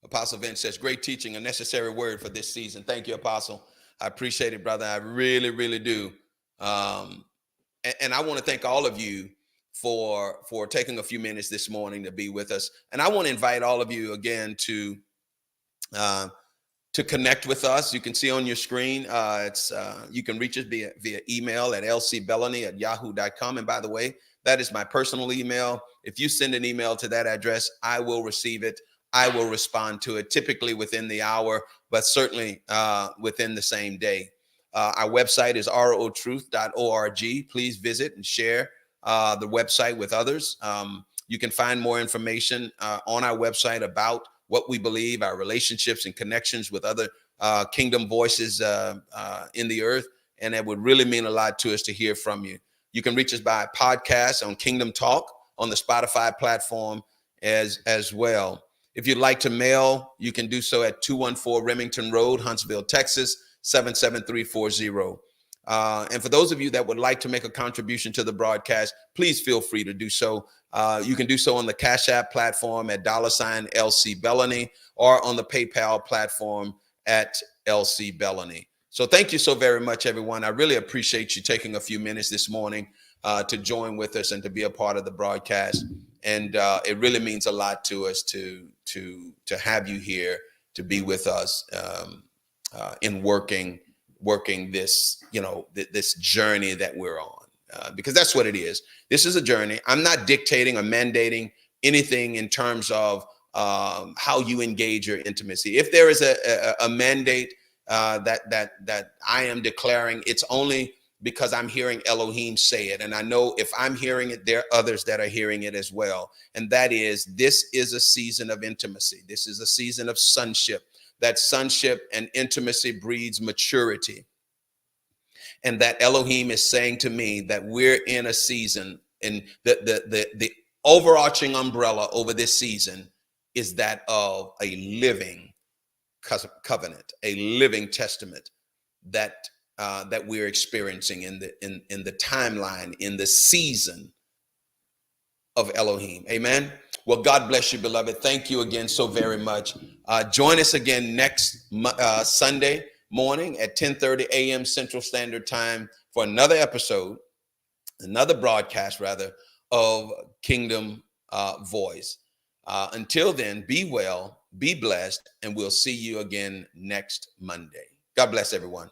Apostle Vince says, great teaching, a necessary word for this season. Thank you, Apostle. I appreciate it, brother. I really, really do. And I want to thank all of you for taking a few minutes this morning to be with us. And I want to invite all of you again to connect with us. You can see on your screen, you can reach us via email at lcbellany@yahoo.com. And by the way, that is my personal email. If you send an email to that address, I will receive it. I will respond to it, typically within the hour, but certainly within the same day. Our website is rotruth.org. Please visit and share the website with others. You can find more information on our website about what we believe, our relationships and connections with other kingdom voices in the earth. And it would really mean a lot to us to hear from you. You can reach us by podcast on Kingdom Talk on the Spotify platform as well. If you'd like to mail, you can do so at 214 Remington Road, Huntsville, Texas, 77340. And for those of you that would like to make a contribution to the broadcast, please feel free to do so. You can do so on the Cash App platform at $LC Bellany or on the PayPal platform at LC Bellany. So thank you so very much, everyone. I really appreciate you taking a few minutes this morning to join with us and to be a part of the broadcast. And it really means a lot to us to have you here, to be with us in working this, this journey that we're on, because that's what it is. This is a journey. I'm not dictating or mandating anything in terms of how you engage your intimacy. If there is a mandate that I am declaring, it's only because I'm hearing Elohim say it. And I know if I'm hearing it, there are others that are hearing it as well. And that is, this is a season of intimacy. This is a season of sonship. That sonship and intimacy breeds maturity. And that Elohim is saying to me that we're in a season, and the overarching umbrella over this season is that of a living covenant, a living testament that we're experiencing in the timeline, in the season of Elohim. Amen. Well, God bless you, beloved. Thank you again so very much. Join us again next Sunday morning at 10:30 a.m. Central Standard Time for another episode, another broadcast rather, of Kingdom Voice. Until then, be well, be blessed, and we'll see you again next Monday. God bless everyone.